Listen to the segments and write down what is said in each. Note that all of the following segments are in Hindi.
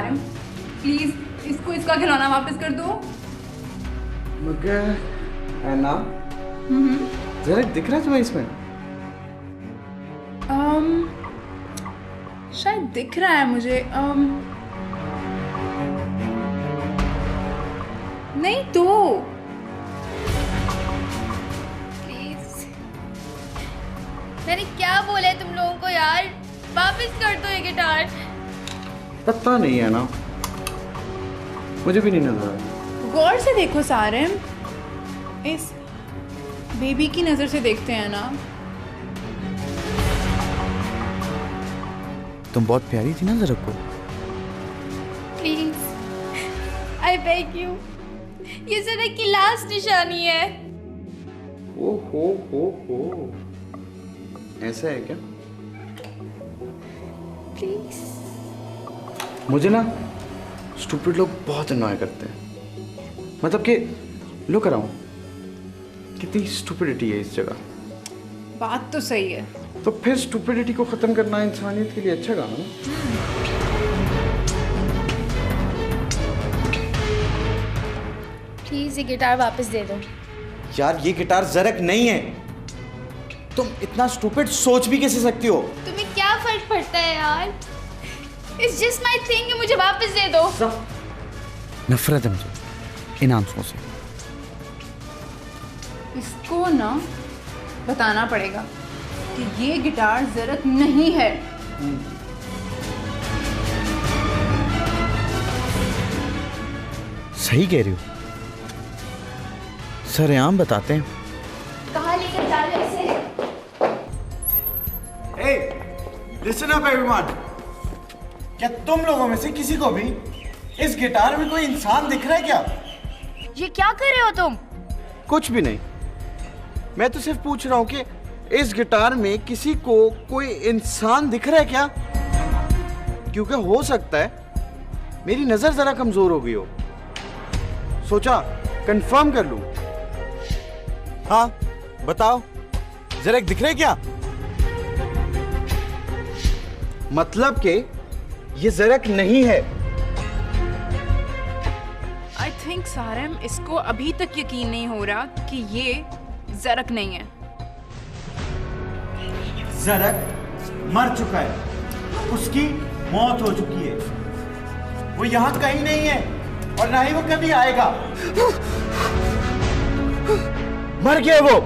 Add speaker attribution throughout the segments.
Speaker 1: सारिम, प्लीज इसको इसका खिलौना वापस कर दो।
Speaker 2: मगर ऐना, जरा दिख रहा है तुम्हें इसमें?
Speaker 1: शायद दिख रहा है मुझे। नहीं तो
Speaker 3: प्लीज, मैंने क्या बोला है तुम लोगों को यार? वापस कर दो ये गिटार।
Speaker 2: पता नहीं है ना, मुझे भी नहीं नजर आ रहा।
Speaker 1: गौर से देखो सारिम, इस बेबी की नजर से देखते हैं ना।
Speaker 2: तुम बहुत प्यारी थी ना ज़रक को।
Speaker 3: प्लीज, आई बेग यू, ये ज़रक की लास्ट निशानी है।
Speaker 2: ओ हो, ऐसा है क्या?
Speaker 3: प्लीज।
Speaker 2: मुझे ना स्टूपिड लोग बहुत अनॉय करते हैं। मतलब कि लुक अराउंड, कितनी स्टूपिडिटी है इस जगह।
Speaker 1: बात तो सही है।
Speaker 2: तो फिर स्टूपिडिटी को खत्म करना इंसानियत के लिए अच्छा काम है ना?
Speaker 3: प्लीज ये गिटार वापस दे दो।
Speaker 2: यार ये गिटार ज़रक नहीं है। तुम इतना स्टूपिड सोच भी कैसे सकती हो?
Speaker 3: तुम्हें क्या फर्क पड़ता है यार? It's just my thing, मुझे वापस दे दो।
Speaker 2: नफरत है मुझे इन आंसुओं से।
Speaker 1: इसको ना बताना पड़ेगा कि ये गिटार ज़रक नहीं है।
Speaker 2: सही कह रही हो, सरेआम बताते हैं।
Speaker 3: कहाँ लेकर जा रहे इसे?
Speaker 2: Hey, listen up everyone. क्या तुम लोगों में से किसी को भी इस गिटार में कोई इंसान दिख रहा है क्या?
Speaker 3: ये क्या कर रहे हो तुम?
Speaker 2: कुछ भी नहीं, मैं तो सिर्फ पूछ रहा हूँ कि इस गिटार में किसी को कोई इंसान दिख रहा है क्या? क्योंकि हो सकता है मेरी नजर जरा कमजोर हो गई हो, सोचा कंफर्म कर लूं। हाँ बताओ, ज़रक दिख रहे क्या? मतलब कि ये ज़रक नहीं है।
Speaker 1: आई थिंक सारिम, इसको अभी तक यकीन नहीं हो रहा कि ये ज़रक नहीं है।
Speaker 4: ज़रक मर चुका है, उसकी मौत हो चुकी है। वो यहाँ कहीं नहीं है और ना ही वो कभी आएगा।
Speaker 2: मर गया वो।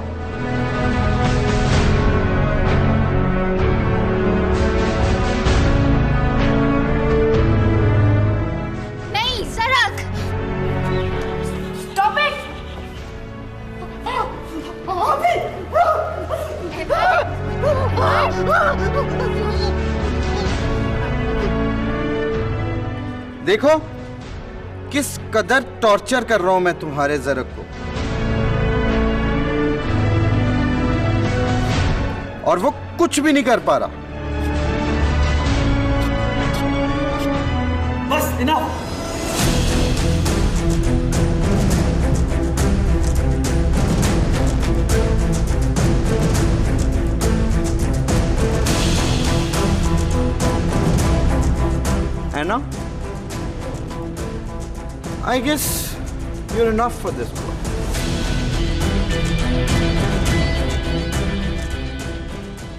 Speaker 3: नहीं ज़रक, स्टॉप इट।
Speaker 2: देखो किस कदर टॉर्चर कर रहा हूं मैं तुम्हारे ज़रक को, और वो कुछ भी नहीं कर पा रहा।
Speaker 4: बस इनफ।
Speaker 2: है ना? I guess you're enough for this boy.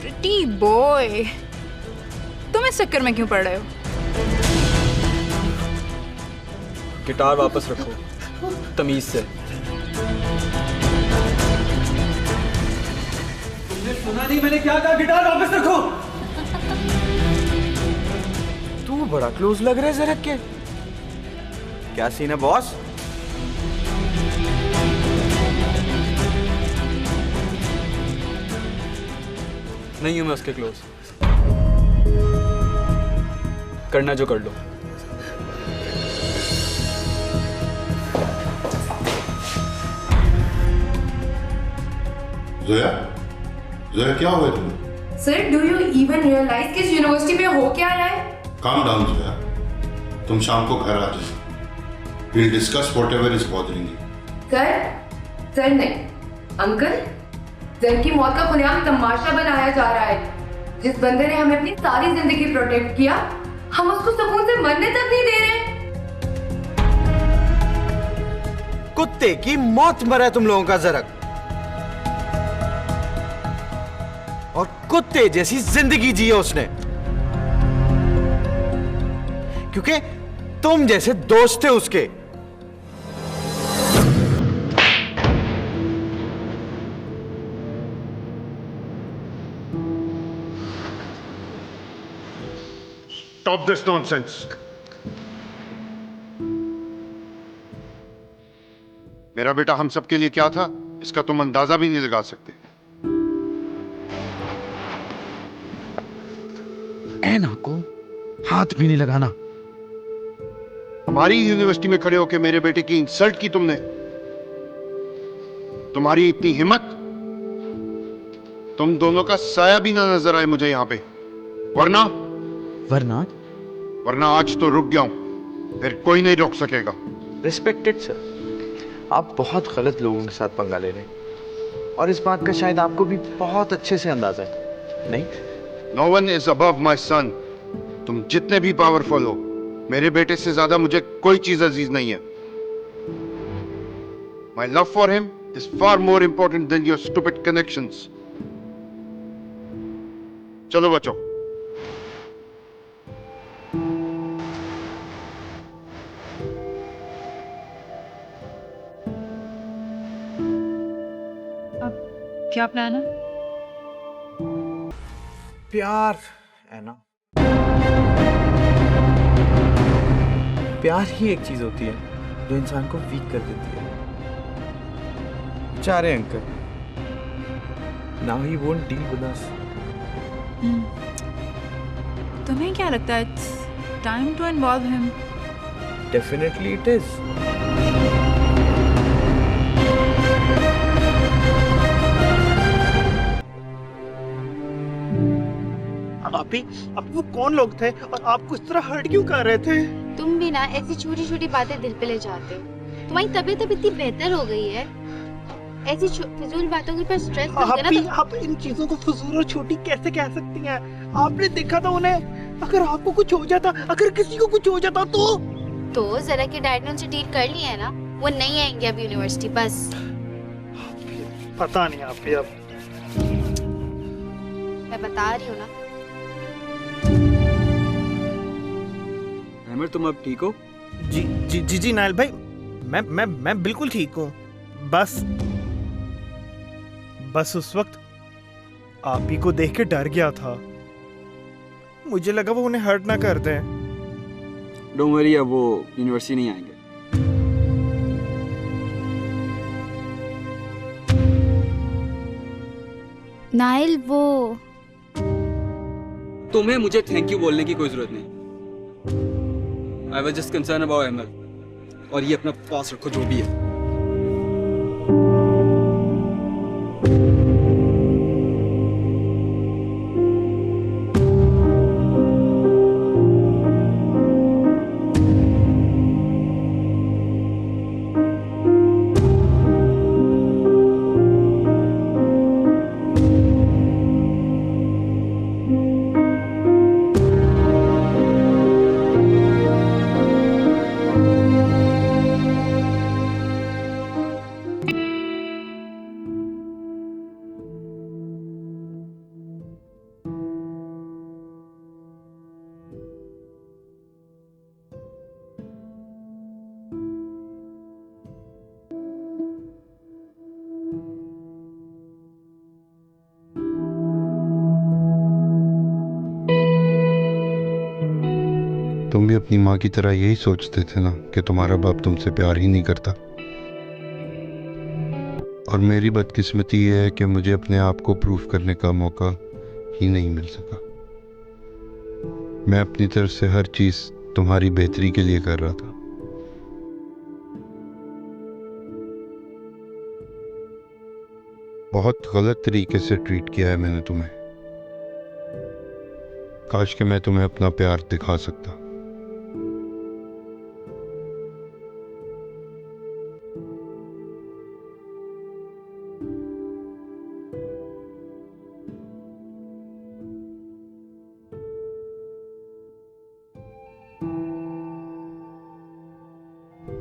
Speaker 1: Pretty boy, तुम इस चक्कर में क्यों पड़ रहे हो?
Speaker 5: गिटार वापस रखो तमीज से।
Speaker 4: तुमने सुना नहीं मैंने क्या कहा? गिटार वापस रखो।
Speaker 2: तू बड़ा क्लोज लग रहा है ज़रक के। क्या सीन है बॉस?
Speaker 5: नहीं हूं मैं उसके क्लोज। करना जो कर लो।
Speaker 6: जोया, जोया क्या हुआ तुम्हें?
Speaker 7: Sir, do you even realise कि इस यूनिवर्सिटी में हो क्या रहा है?
Speaker 6: काम डाउन जोया, तुम शाम को घर आ जाओ। We'll discuss whatever is bothering you.
Speaker 7: Sir नहीं, अंकल, सर की मौत का खुलेआम तमाशा बनाया जा रहा है। जिस बंदे ने हमें अपनी सारी जिंदगी प्रोटेक्ट किया, हम उसको सुकून से मरने तक नहीं दे रहे।
Speaker 2: कुत्ते की मौत मरा है तुम लोगों का जरक, और कुत्ते जैसी जिंदगी जी है उसने, क्योंकि तुम जैसे दोस्त थे उसके।
Speaker 6: Stop this nonsense. मेरा बेटा हम सबके लिए क्या था, इसका तुम अंदाजा भी नहीं लगा सकते।
Speaker 4: ऐना को हाथ भी नहीं लगाना।
Speaker 6: हमारी यूनिवर्सिटी में खड़े होकर मेरे बेटे की इंसल्ट की तुमने। तुम्हारी इतनी हिम्मत, तुम दोनों का साया भी ना नजर आए मुझे यहां पे। वरना वरना आज तो रुक गया हूं, फिर कोई नहीं रोक सकेगा।
Speaker 2: रिस्पेक्टेड सर, आप बहुत गलत लोगों के साथ पंगा ले रहे हैं, और इस बात का शायद आपको भी बहुत अच्छे से अंदाजा है, नहीं?
Speaker 6: No one is above my son. तुम जितने भी पावरफुल हो, मेरे बेटे से ज्यादा मुझे कोई चीज अजीज नहीं है। My love for him is far more important than your stupid connections. चलो बच्चों।
Speaker 1: क्या प्लान है?
Speaker 2: प्यार है ना, प्यार ही एक चीज होती है जो इंसान को वीक कर देती है। चारे uncle, now he won't deal with us.
Speaker 1: तुम्हें क्या लगता है it's time to involve him?
Speaker 2: Definitely it is.
Speaker 4: अभी वो कौन लोग थे और आपको इस तरह हर्ट क्यों कर रहे थे?
Speaker 3: तुम भी ना ऐसी छोटी छोटी बातें दिल पे ले जाते हो। तुम्हारी तबीयत अब इतनी बेहतर हो गई है, ऐसी फिजूल बातों के ऊपर स्ट्रेस मत लेना। तो
Speaker 4: आप इन चीजों को फजूल और छोटी कैसे कह सकती हैं? आपने देखा था उन्हें, अगर आपको कुछ हो जाता, अगर किसी को कुछ हो जाता तो
Speaker 3: जरा के डैड ने उनसे डील कर लिया है ना, वो नहीं आएंगे अब यूनिवर्सिटी। बस
Speaker 4: पता नहीं आप भी, अब
Speaker 3: मैं बता रही हूँ ना।
Speaker 5: अहमद, तुम अब ठीक हो?
Speaker 4: जी जी जी जी नायल भाई, मैं बिल्कुल ठीक हूँ। बस उस वक्त आप ही को देख के डर गया था। मुझे लगा वो उन्हें हर्ट ना कर दें।
Speaker 5: डोंट वरी, अब वो यूनिवर्सिटी नहीं आएंगे।
Speaker 3: नाइल, वो
Speaker 5: तुम्हें मुझे थैंक यू बोलने की कोई जरूरत नहीं। I was just concern about Ahmed, और ये अपना पास रखो जो भी है।
Speaker 6: तुम भी अपनी माँ की तरह यही सोचते थे ना कि तुम्हारा बाप तुमसे प्यार ही नहीं करता। और मेरी बदकिस्मती ये है कि मुझे अपने आप को प्रूफ करने का मौका ही नहीं मिल सका। मैं अपनी तरफ से हर चीज तुम्हारी बेहतरी के लिए कर रहा था। बहुत गलत तरीके से ट्रीट किया है मैंने तुम्हें। काश कि मैं तुम्हें अपना प्यार दिखा सकता।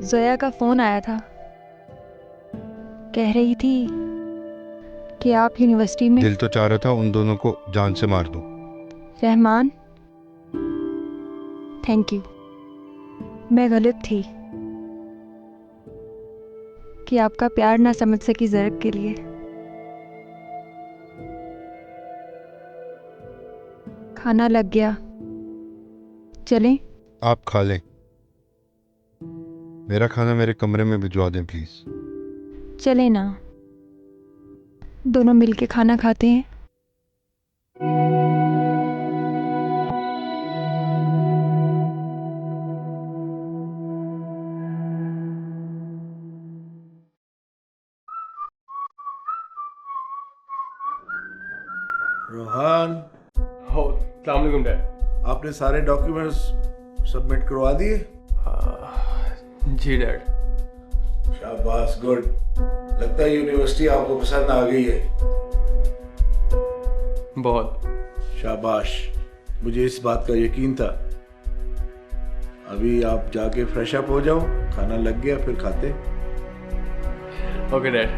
Speaker 8: जोया का फ़ोन आया था, कह रही थी कि आप यूनिवर्सिटी में।
Speaker 6: दिल तो चाह रहा था उन दोनों को जान से मार दूं।
Speaker 8: Rahman, thank you. मैं गलत थी कि आपका प्यार ना समझ सकी ज़रक के लिए। खाना लग गया, चलें?
Speaker 6: आप खा लें, मेरा खाना मेरे कमरे में भिजवा दें प्लीज।
Speaker 8: चलें ना, दोनों मिलके खाना खाते हैं।
Speaker 9: रोहान,
Speaker 10: हो, अस्सलाम वालेकुम डैड।
Speaker 9: आपने सारे डॉक्यूमेंट्स सबमिट करवा दिए?
Speaker 10: जी डैड।
Speaker 9: शाबाश, गुड। लगता है यूनिवर्सिटी आपको पसंद आ गई है।
Speaker 10: बहुत।
Speaker 9: शाबाश, मुझे इस बात का यकीन था। अभी आप जाके फ्रेश अप हो जाओ, खाना लग गया, फिर खाते।
Speaker 10: Okay dad.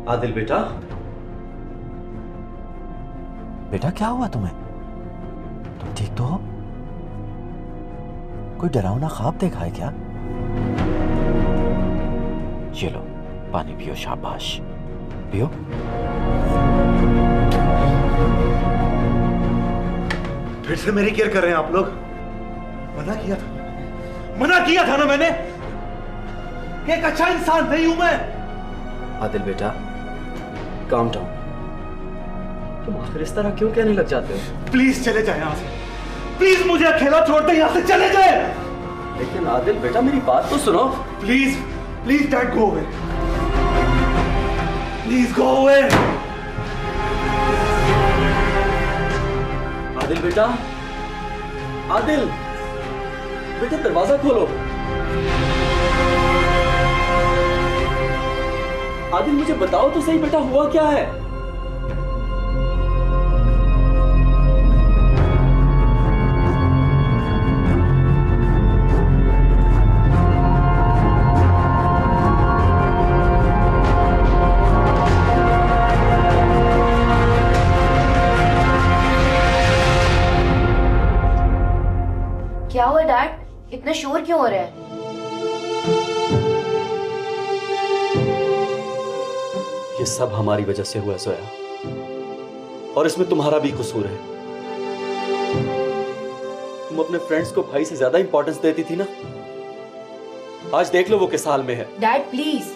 Speaker 11: आदिल बेटा, बेटा क्या हुआ तुम्हें? तुम ठीक तो हो? कोई डरावना ख्वाब देखा है क्या? ये लो पानी पियो, शाबाश पियो।
Speaker 4: फिर से मेरी केयर कर रहे हैं आप लोग। मना किया था ना मैंने कि एक अच्छा इंसान नहीं हूं मैं।
Speaker 11: आदिल बेटा, काम डाउन। तुम आखिर इस तरह क्यों कहने लग जाते हो?
Speaker 4: प्लीज चले जाए यहाँ से, प्लीज मुझे अकेला छोड़ दे, यहाँ से चले जाए।
Speaker 11: लेकिन आदिल बेटा मेरी बात तो सुनो।
Speaker 4: Please please dad, go away, please go away.
Speaker 11: Adil बेटा, आदिल बेटा दरवाजा खोलो। आदिल मुझे बताओ तो सही बेटा, हुआ क्या है?
Speaker 12: क्या हुआ डैड, इतना शोर क्यों हो रहा है?
Speaker 11: ये सब हमारी वजह से हुआ जोया, और इसमें तुम्हारा भी कसूर है। तुम अपने फ्रेंड्स को भाई से ज्यादा इंपॉर्टेंस देती थी ना। आज देख लो वो किस हाल में है।
Speaker 12: Dad please.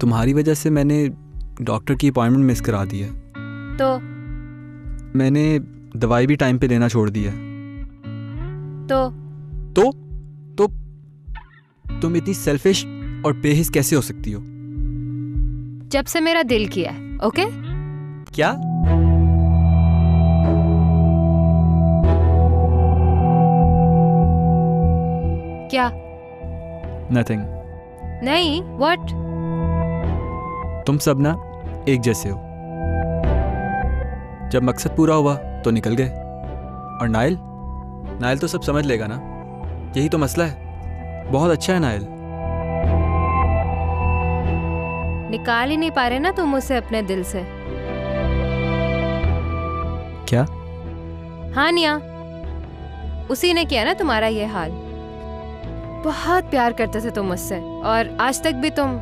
Speaker 5: तुम्हारी वजह से मैंने डॉक्टर की अपॉइंटमेंट मिस करा दी है।
Speaker 12: तो
Speaker 5: मैंने दवाई भी टाइम पे लेना छोड़ दी है। तो तुम इतनी सेल्फिश और बेहिस कैसे हो सकती हो?
Speaker 12: जब से मेरा दिल किया है, ओके?
Speaker 5: क्या?
Speaker 12: क्या?
Speaker 5: नथिंग।
Speaker 12: नहीं, व्हाट?
Speaker 5: तुम सब ना एक जैसे हो। जब मकसद पूरा हुआ तो निकल गए। और नाइल तो सब समझ लेगा ना। यही तो मसला है। बहुत अच्छा है नाइल।
Speaker 12: निकाल ही नहीं पा रहे ना तुम उसे अपने दिल से।
Speaker 5: क्या?
Speaker 12: हाँ निया, उसी ने किया ना तुम्हारा ये हाल। बहुत प्यार करते थे तुम मुझसे, और आज तक भी तुम।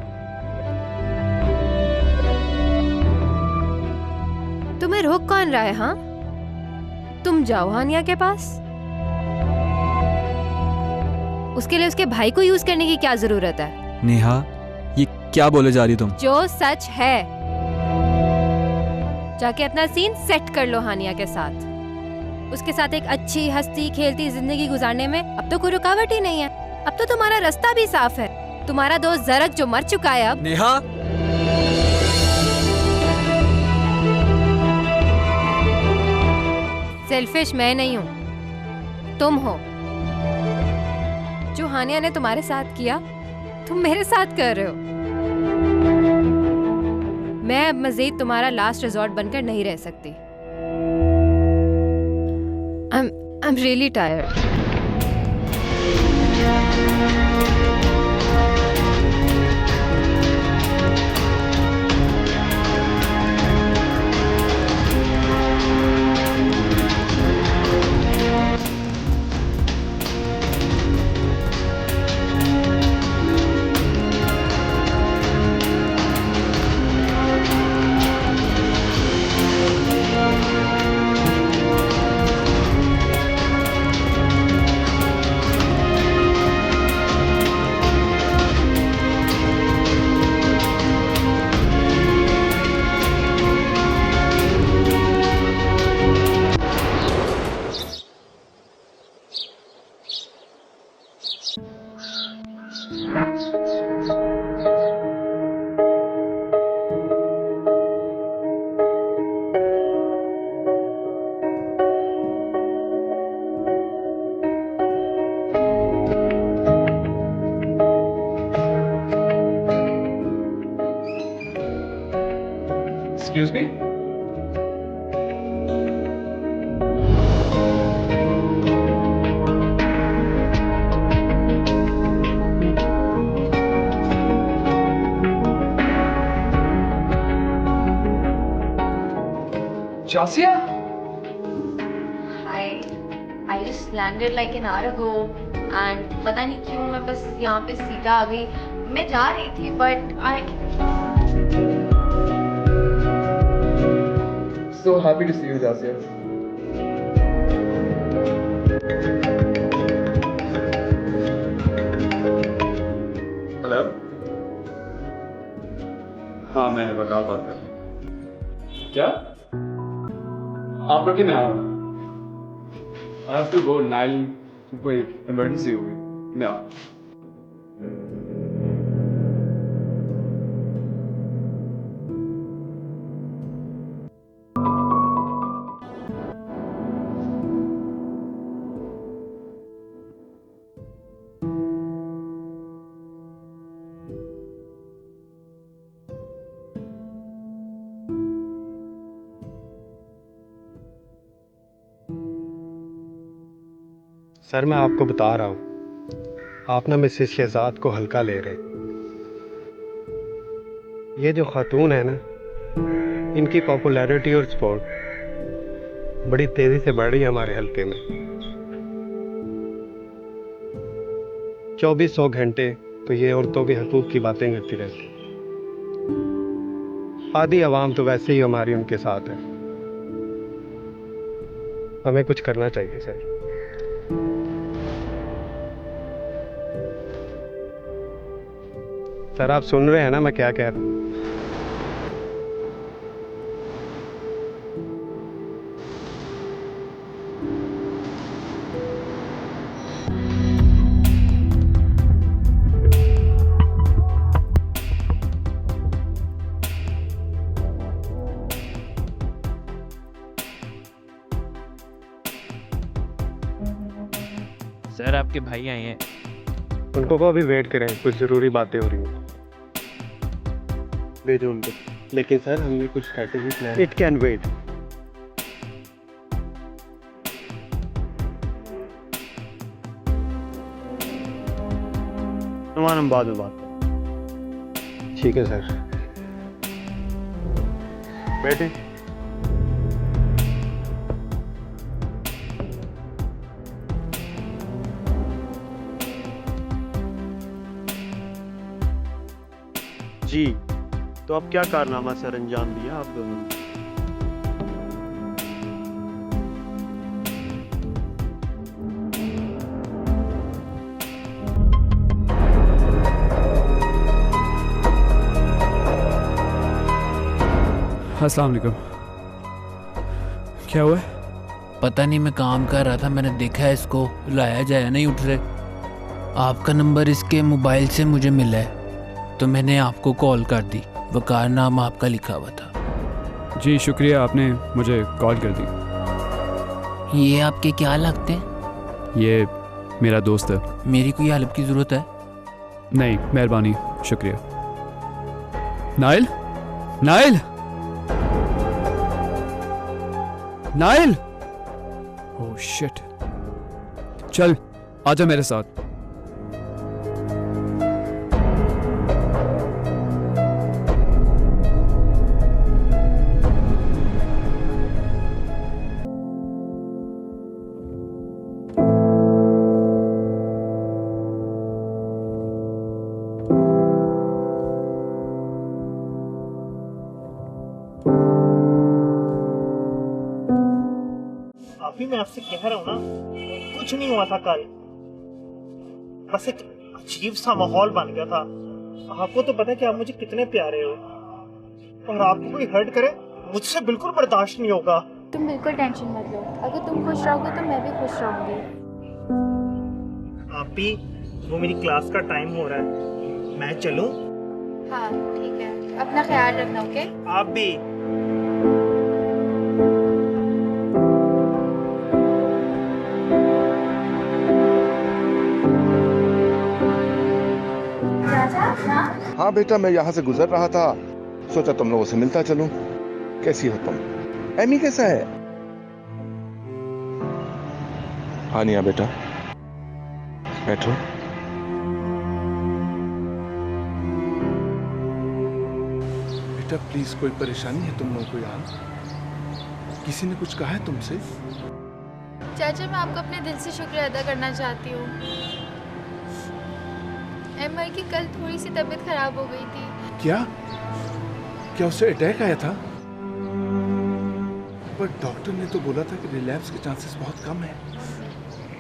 Speaker 12: तुम्हें रोक कौन रहा है? हाँ, तुम जाओ हानिया के पास। उसके लिए उसके भाई को यूज करने की क्या जरूरत है?
Speaker 5: नेहा, ये क्या बोले जा रही तुम?
Speaker 12: जो सच है। जाके अपना सीन सेट कर लो हानिया के साथ। उसके साथ एक अच्छी हंसती खेलती जिंदगी गुजारने में अब तो कोई रुकावट ही नहीं है। अब तो तुम्हारा रास्ता भी साफ है। तुम्हारा दोस्त जरक जो मर चुका है अब।
Speaker 5: नेहा,
Speaker 12: सेल्फिश मैं नहीं हूँ, तुम हो। जो हानिया ने तुम्हारे साथ किया, तुम मेरे साथ कर रहे हो। मैं अब मजीद तुम्हारा लास्ट रिजॉर्ट बनकर नहीं रह सकती। I'm really tired.
Speaker 10: Excuse me? Josiah?
Speaker 3: I just landed like an hour ago and पता नहीं क्यों मैं बस यहाँ पे सीधा आ गई। मैं जा रही थी but I
Speaker 10: So happy to see you, Josiah. Hello? हाँ, मैं बता बात कर रहा हूँ। क्या? आप रुकिए ना। I have to go. Nile कोई इमरजेंसी हो गई। मैं
Speaker 13: सर, मैं आपको बता रहा हूँ, आप ना मिसेस शहजाद को हल्का ले रहे। ये जो खातून है ना, इनकी पॉपुलैरिटी और सपोर्ट बड़ी तेज़ी से बढ़ रही है हमारे हल्के में। 2400 घंटे तो ये औरतों के हकूक़ की बातें करती रहती। आधी आवाम तो वैसे ही हमारी उनके साथ है। हमें कुछ करना चाहिए सर। सर, आप सुन रहे हैं ना मैं क्या कह रहा हूँ?
Speaker 14: सर, आपके भाई आए हैं।
Speaker 13: उनको को अभी वेट करें, कुछ ज़रूरी बातें हो रही हैं। भेजो उनको। लेकिन सर, हमने कुछ strategy plan. It can wait. हम बाद में बात करें। ठीक है सर। बैठे। जी, तो अब क्या कारनामा सर अंजाम दिया आप दोनों ने?
Speaker 10: अस्सलाम वालेकुम। क्या हुआ?
Speaker 14: पता नहीं, मैं काम कर रहा था, मैंने देखा है इसको, लाया जाया नहीं उठ रहे। आपका नंबर इसके मोबाइल से मुझे मिला है तो मैंने आपको कॉल कर दी। वकार नाम आपका लिखा हुआ था।
Speaker 10: जी शुक्रिया, आपने मुझे कॉल कर दी।
Speaker 14: ये आपके क्या लगते हैं?
Speaker 10: ये मेरा दोस्त है।
Speaker 14: मेरी कोई हेल्प की ज़रूरत है?
Speaker 10: नहीं, मेहरबानी, शुक्रिया। Nile, Nile, Nile, oh shit, चल आजा मेरे साथ।
Speaker 15: मैं आपसे कह रहा हूँ ना, कुछ नहीं हुआ था कल, बस एक अजीब सा माहौल बन गया था। आपको तो पता है कि आप मुझे कितने प्यारे हो, और आपको कोई हर्ट करे मुझसे बिल्कुल बर्दाश्त नहीं होगा।
Speaker 3: तुम बिल्कुल टेंशन मत लो, अगर तुम खुश रहोगे तो मैं भी खुश रहूंगी।
Speaker 15: आप भी, वो मेरी क्लास का टाइम हो रहा है, मैं चलूं?
Speaker 3: हाँ ठीक है, अपना ख्याल रखना। ओके?
Speaker 15: आप भी।
Speaker 6: हाँ बेटा, मैं यहाँ से गुजर रहा था, सोचा तुम लोगों से मिलता चलूं। कैसी हो तुम? एमी कैसा है? हानिया बेटा, बैठो।
Speaker 9: बेटा प्लीज, कोई परेशानी है तुम लोगों को यहाँ? किसी ने कुछ कहा है तुमसे?
Speaker 3: चाचा, मैं आपको अपने दिल से शुक्र अदा करना चाहती हूँ। एमर की कल थोड़ी सी तबीयत खराब हो गई थी।
Speaker 9: क्या? क्या उसे अटैक आया था? पर डॉक्टर ने तो बोला था कि रिलैप्स के चांसेस बहुत कम है,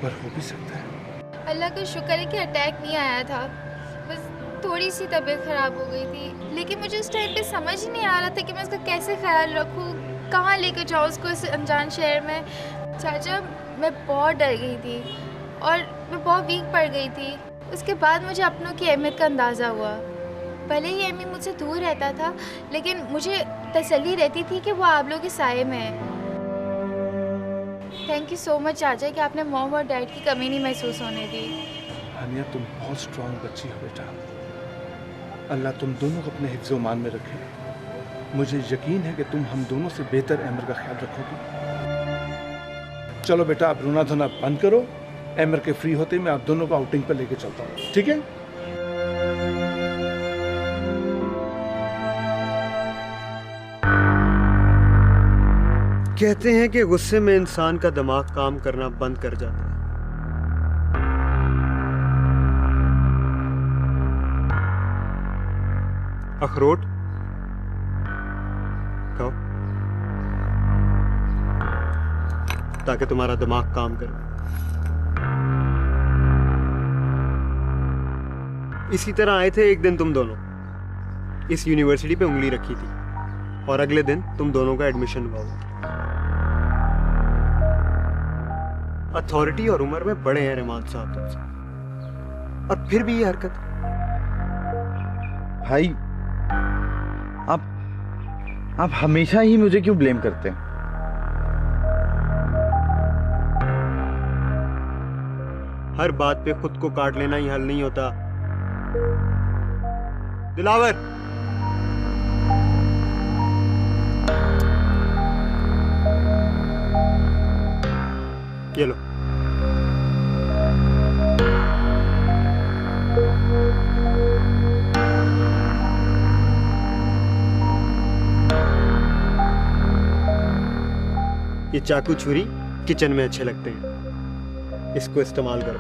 Speaker 9: पर हो भी सकता है।
Speaker 3: अल्लाह का शुक्र है कि अटैक नहीं आया था, बस थोड़ी सी तबीयत खराब हो गई थी। लेकिन मुझे उस टाइम पे समझ नहीं आ रहा था कि मैं उसका कैसे ख्याल रखूँ, कहाँ लेकर जाऊँ उसको इस अनजान शहर में। चाचा, मैं बहुत डर गई थी और मैं बहुत वीक पड़ गई थी। उसके बाद मुझे अपनों की अहमियत का अंदाज़ा हुआ। भले ही एमी मुझसे दूर रहता था, लेकिन मुझे तसल्ली रहती थी कि वो आप लोगों के साये में है। थैंक यू सो मच चाचा कि आपने मॉम और डैड की कमी नहीं महसूस होने दी।
Speaker 9: हानिया, तुम बहुत स्ट्रॉन्ग बच्ची हो बेटा। अल्लाह तुम दोनों को अपने हिफ्ज़ मान में रखे। मुझे यकीन है कि तुम हम दोनों से बेहतर एमर का ख्याल रखोगी। चलो बेटा, आप रोना धोना बंद करो। एमर के फ्री होते मैं आप दोनों को आउटिंग पर लेके चलता हूँ, ठीक है?
Speaker 13: कहते हैं कि गुस्से में इंसान का दिमाग काम करना बंद कर जाता है। अखरोट खाओ ताकि तुम्हारा दिमाग काम करे। इसी तरह आए थे एक दिन तुम दोनों, इस यूनिवर्सिटी पे उंगली रखी थी, और अगले दिन तुम दोनों का एडमिशन हुआ। अथॉरिटी और उम्र में बड़े हैं रहमान साहब तुमसे, और फिर भी ये हरकत।
Speaker 2: भाई, आप हमेशा ही मुझे क्यों ब्लेम करते हैं?
Speaker 13: हर बात पे खुद को काट लेना ही हल नहीं होता। दिलावर, ये लो। ये चाकू छुरी किचन में अच्छे लगते हैं, इसको इस्तेमाल करो।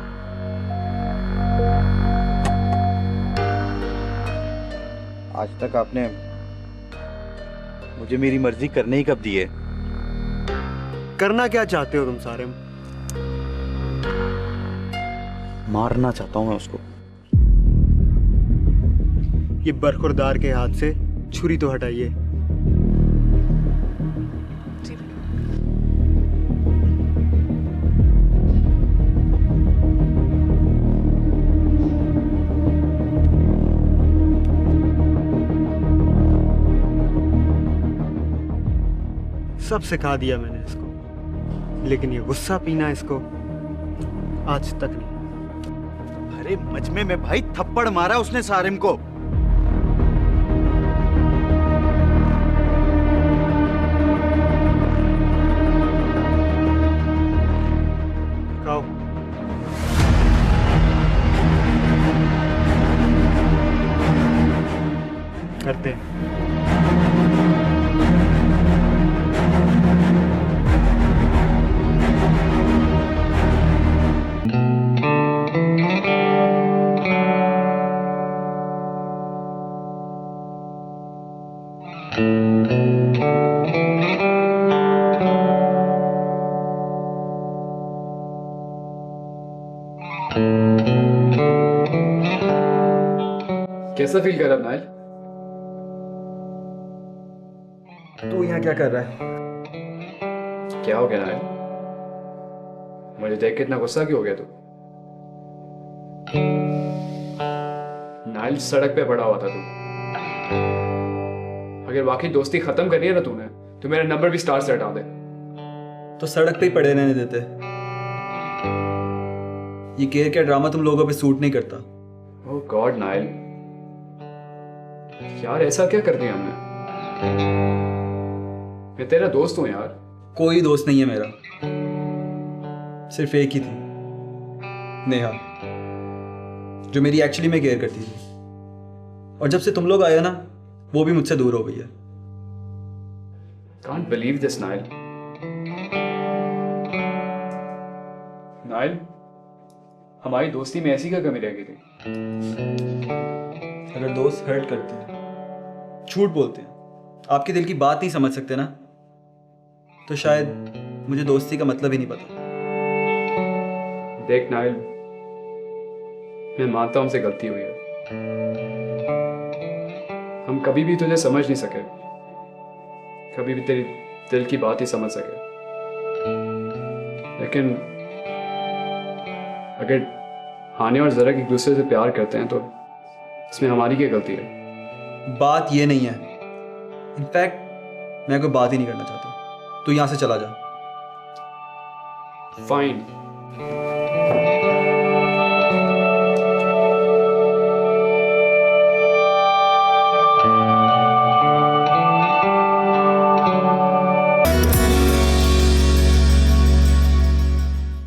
Speaker 2: आज तक आपने मुझे मेरी मर्जी करने ही कब दी है?
Speaker 13: करना क्या चाहते हो तुम सारे?
Speaker 2: मारना चाहता हूं मैं उसको।
Speaker 13: ये बरखुरदार के हाथ से छुरी तो हटाइए।
Speaker 16: सब सिखा दिया मैंने इसको, लेकिन ये गुस्सा पीना इसको आज तक नहीं।
Speaker 2: अरे मजमे में भाई थप्पड़ मारा उसने सारिम को।
Speaker 16: खाओ। करते हैं।
Speaker 10: कैसा फील कर रहा नाइल?
Speaker 11: तू यहाँ क्या कर रहा है?
Speaker 10: क्या हो गया नाइल? मुझे देख के इतना गुस्सा क्यों हो गया तू? नाइल, सड़क पे पड़ा हुआ था तू। अगर वाकई दोस्ती खत्म करनी है ना तूने, तो मेरा नंबर भी स्टार से हटा दे।
Speaker 11: तो सड़क पे ही पड़े रहने देते। ये केयर का ड्रामा तुम लोगों पे सूट नहीं करता।
Speaker 10: ओह गॉड नाइल, यार ऐसा क्या कर दिया हमने? मैं तेरा दोस्त हूं यार।
Speaker 11: कोई दोस्त नहीं है मेरा, सिर्फ एक ही थी, नेहा, जो मेरी एक्चुअली में केयर करती थी। और जब से तुम लोग आए ना, वो भी मुझसे दूर हो गई है।
Speaker 10: Can't believe this, Nile. Nile, हमारी दोस्ती में ऐसी क्या कमी रह गई थी?
Speaker 11: अगर दोस्त हर्ट करते हैं, झूठ बोलते हैं, आपके दिल की बात नहीं समझ सकते ना, तो शायद मुझे दोस्ती का मतलब ही नहीं पता।
Speaker 10: देख नाइल, मैं मानता हूं हमसे गलती हुई है। हम कभी भी तुझे समझ नहीं सके, कभी भी तेरी दिल की बात ही समझ सके। लेकिन अगर हानि और जरक एक दूसरे से प्यार करते हैं, तो इसमें हमारी क्या गलती है?
Speaker 11: बात ये नहीं है, इनफैक्ट मैं कोई बात ही नहीं करना चाहता। तू यहां से चला जा।
Speaker 10: फाइन।